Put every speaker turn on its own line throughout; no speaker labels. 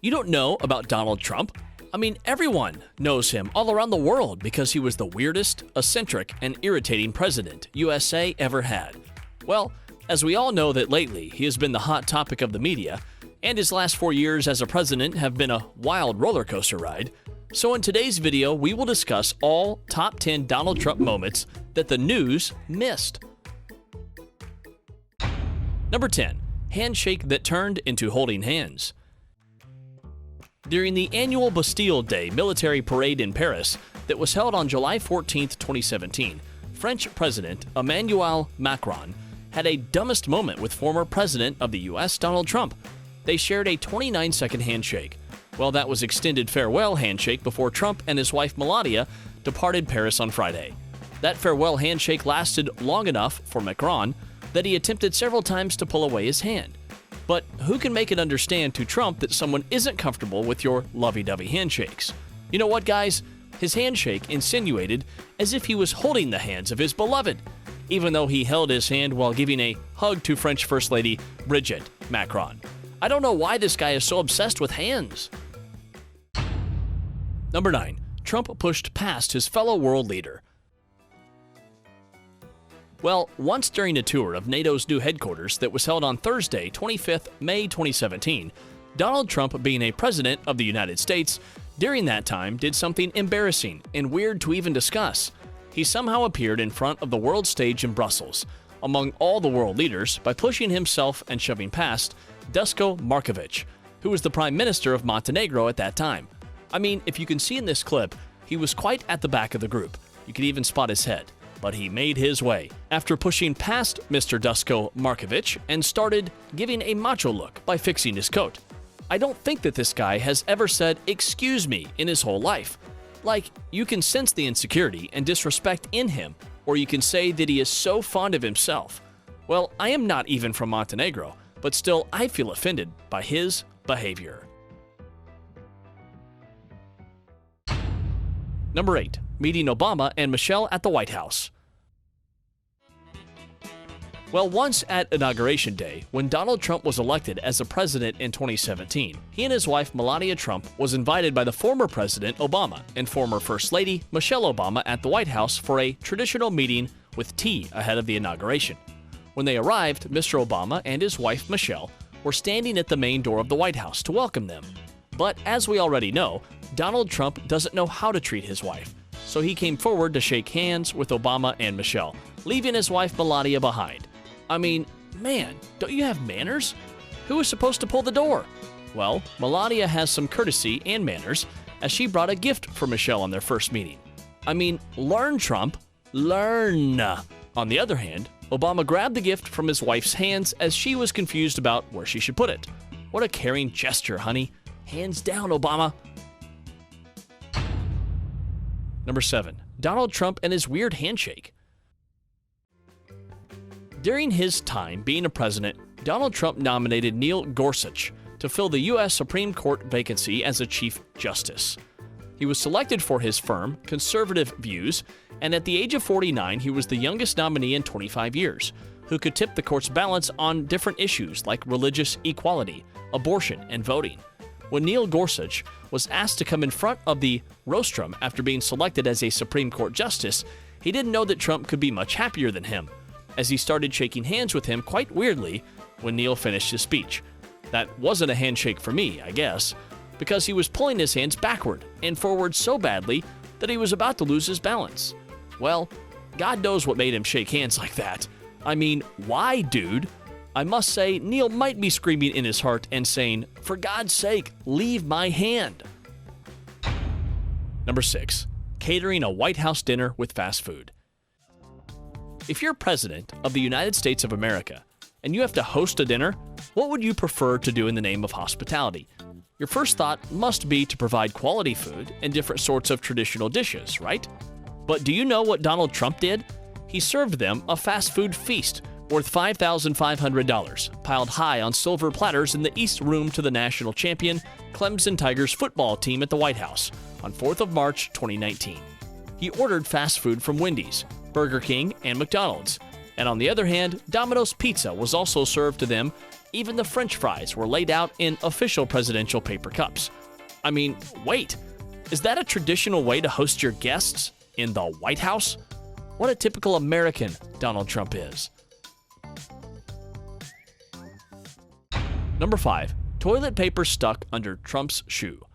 You don't know about Donald Trump? I mean, everyone knows him all around the world because he was the weirdest, eccentric, and irritating president USA ever had. Well, as we all know that lately he has been the hot topic of the media, and his last 4 years as a president have been a wild roller coaster ride. So in today's video, we will discuss all top 10 Donald Trump moments that the news missed. Number 10. Handshake that turned into holding hands. During the annual Bastille Day military parade in Paris that was held on July 14, 2017, French President Emmanuel Macron had a dumbest moment with former President of the US, Donald Trump. They shared a 29-second handshake. Well, that was extended farewell handshake before Trump and his wife Melania departed Paris on Friday. That farewell handshake lasted long enough for Macron that he attempted several times to pull away his hand. But who can make it understand to Trump that someone isn't comfortable with your lovey-dovey handshakes? You know what, guys? His handshake insinuated as if he was holding the hands of his beloved, even though he held his hand while giving a hug to French First Lady Brigitte Macron. I don't know why this guy is so obsessed with hands. Number 9. Trump pushed past his fellow world leader. Well, once during a tour of NATO's new headquarters that was held on Thursday, 25th May 2017, Donald Trump, being a president of the United States, during that time did something embarrassing and weird to even discuss. He somehow appeared in front of the world stage in Brussels, among all the world leaders, by pushing himself and shoving past Duško Marković, who was the Prime Minister of Montenegro at that time. I mean, if you can see in this clip, he was quite at the back of the group. You could even spot his head. But he made his way after pushing past Mr. Duško Marković and started giving a macho look by fixing his coat. I don't think that this guy has ever said "excuse me" in his whole life. Like, you can sense the insecurity and disrespect in him, or you can say that he is so fond of himself. Well, I am not even from Montenegro, but still I feel offended by his behavior. Number 8. Meeting Obama and Michelle at the White House. Well, once at Inauguration Day, when Donald Trump was elected as the president in 2017, he and his wife Melania Trump was invited by the former President Obama and former First Lady Michelle Obama at the White House for a traditional meeting with tea ahead of the inauguration. When they arrived, Mr. Obama and his wife Michelle were standing at the main door of the White House to welcome them. But as we already know, Donald Trump doesn't know how to treat his wife, so he came forward to shake hands with Obama and Michelle, leaving his wife Melania behind. I mean, man, don't you have manners? Who was supposed to pull the door? Well, Melania has some courtesy and manners, as she brought a gift for Michelle on their first meeting. I mean, learn, Trump. Learn. On the other hand, Obama grabbed the gift from his wife's hands as she was confused about where she should put it. What a caring gesture, honey. Hands down, Obama. Number 7. Donald Trump and his weird handshake. During his time being a president, Donald Trump nominated Neil Gorsuch to fill the U.S. Supreme Court vacancy as a Chief Justice. He was selected for his firm, conservative views, and at the age of 49, he was the youngest nominee in 25 years, who could tip the court's balance on different issues like religious equality, abortion, and voting. When Neil Gorsuch was asked to come in front of the rostrum after being selected as a Supreme Court justice, he didn't know that Trump could be much happier than him, as he started shaking hands with him quite weirdly when Neil finished his speech. That wasn't a handshake for me, I guess, because he was pulling his hands backward and forward so badly that he was about to lose his balance. Well, God knows what made him shake hands like that. I mean, why, dude? I must say, Neil might be screaming in his heart and saying, "For God's sake, leave my hand." Number 6. Catering a White House dinner with fast food. If you're president of the United States of America and you have to host a dinner, what would you prefer to do in the name of hospitality? Your first thought must be to provide quality food and different sorts of traditional dishes, right? But do you know what Donald Trump did? He served them a fast food feast worth $5,500, piled high on silver platters in the East Room to the national champion Clemson Tigers football team at the White House on 4th of March 2019. He ordered fast food from Wendy's, Burger King, and McDonald's, and on the other hand, Domino's Pizza was also served to them Even the French fries were laid out in official presidential paper cups. I mean, wait, is that a traditional way to host your guests in the White House? What a typical American Donald Trump is. Number 5. Toilet paper stuck under Trump's shoe.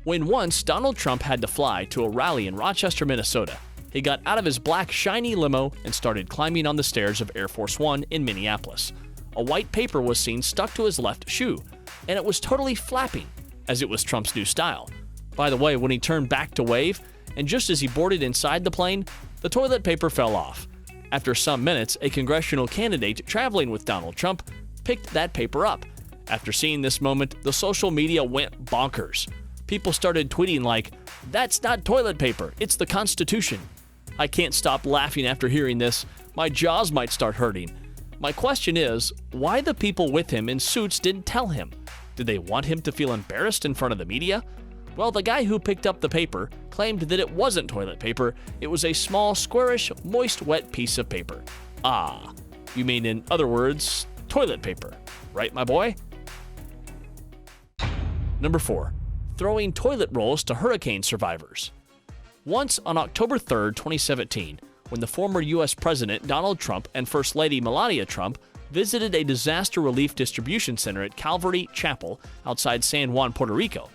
When once Donald Trump had to fly to a rally in Rochester, Minnesota, he got out of his black shiny limo and started climbing on the stairs of Air Force One in Minneapolis. A white paper was seen stuck to his left shoe, and it was totally flapping, as it was Trump's new style. By the way, when he turned back to wave, and just as he boarded inside the plane, the toilet paper fell off. After some minutes, a congressional candidate traveling with Donald Trump picked that paper up. After seeing this moment, the social media went bonkers. People started tweeting like, "That's not toilet paper, it's the Constitution." I can't stop laughing after hearing this. My jaws might start hurting. My question is, why the people with him in suits didn't tell him? Did they want him to feel embarrassed in front of the media? Well, the guy who picked up the paper claimed that it wasn't toilet paper, it was a small, squarish, moist, wet piece of paper. Ah, you mean, in other words, toilet paper, right, my boy? Number 4. Throwing toilet rolls to hurricane survivors. Once on October 3, 2017, when the former U.S. President Donald Trump and First Lady Melania Trump visited a disaster relief distribution center at Calvary Chapel outside San Juan, Puerto Rico.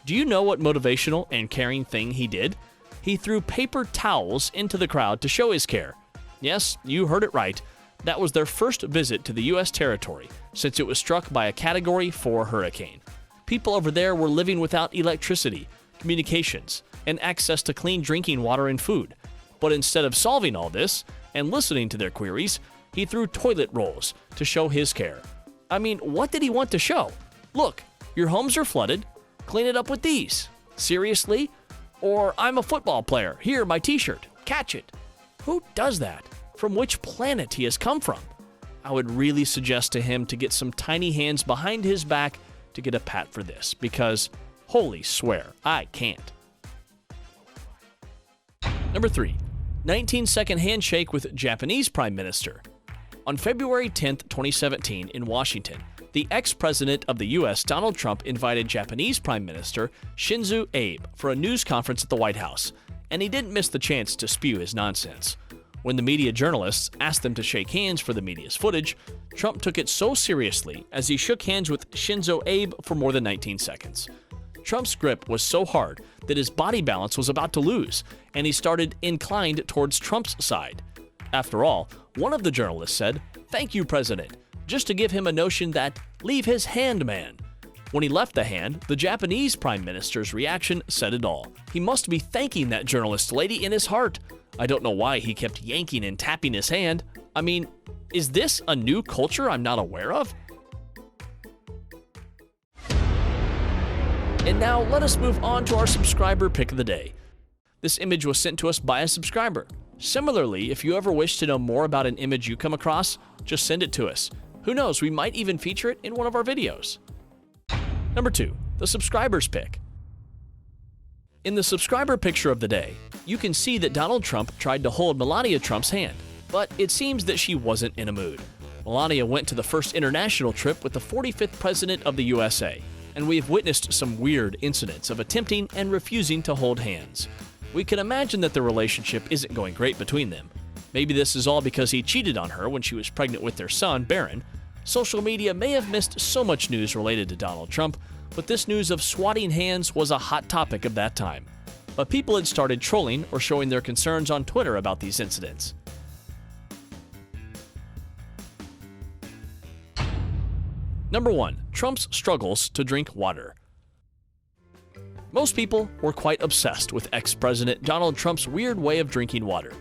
Do you know what motivational and caring thing he did? He threw paper towels into the crowd to show his care. Yes, you heard it right. That was their first visit to the U.S. territory since it was struck by a Category 4 hurricane. People over there were living without electricity, communications, and access to clean drinking water and food. But instead of solving all this and listening to their queries, he threw toilet rolls to show his care. I mean, what did he want to show? Look, your homes are flooded. Clean it up with these. Seriously? Or I'm a football player. Here, my t-shirt. Catch it. Who does that? From which planet he has come from? I would really suggest to him to get some tiny hands behind his back to get a pat for this, because holy swear, I can't. Number 3. 19-second handshake with Japanese Prime Minister. On February 10, 2017, in Washington, the ex-president of the U.S., Donald Trump, invited Japanese Prime Minister Shinzo Abe for a news conference at the White House, and he didn't miss the chance to spew his nonsense. When the media journalists asked them to shake hands for the media's footage, Trump took it so seriously as he shook hands with Shinzo Abe for more than 19 seconds. Trump's grip was so hard that his body balance was about to lose, and he started inclined towards Trump's side. After all, one of the journalists said, "Thank you, President," just to give him a notion that, leave his hand, man. When he left the hand, the Japanese Prime Minister's reaction said it all. He must be thanking that journalist lady in his heart. I don't know why he kept yanking and tapping his hand. I mean, is this a new culture I'm not aware of? And now let us move on to our subscriber pick of the day. This image was sent to us by a subscriber. Similarly, if you ever wish to know more about an image you come across, just send it to us. Who knows, we might even feature it in one of our videos. Number 2, the subscriber's pick. In the subscriber picture of the day, you can see that Donald Trump tried to hold Melania Trump's hand, but it seems that she wasn't in a mood. Melania went to the first international trip with the 45th President of the USA, and we have witnessed some weird incidents of attempting and refusing to hold hands. We can imagine that the relationship isn't going great between them. Maybe this is all because he cheated on her when she was pregnant with their son, Barron. Social media may have missed so much news related to Donald Trump, but this news of swatting hands was a hot topic of that time. But people had started trolling or showing their concerns on Twitter about these incidents. Number 1, Trump's struggles to drink water. Most people were quite obsessed with ex-President Donald Trump's weird way of drinking water.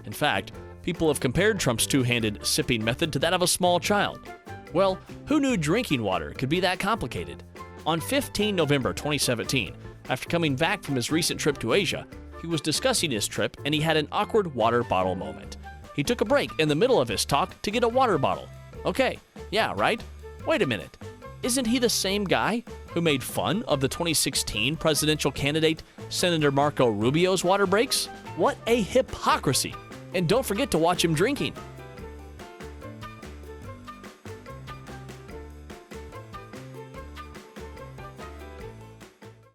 In fact, people have compared Trump's two-handed sipping method to that of a small child. Well, who knew drinking water could be that complicated? On 15 November 2017, after coming back from his recent trip to Asia, he was discussing his trip and he had an awkward water bottle moment. He took a break in the middle of his talk to get a water bottle. Okay, yeah, right? Wait a minute. Isn't he the same guy who made fun of the 2016 presidential candidate, Senator Marco Rubio's water breaks? What a hypocrisy! And don't forget to watch him drinking.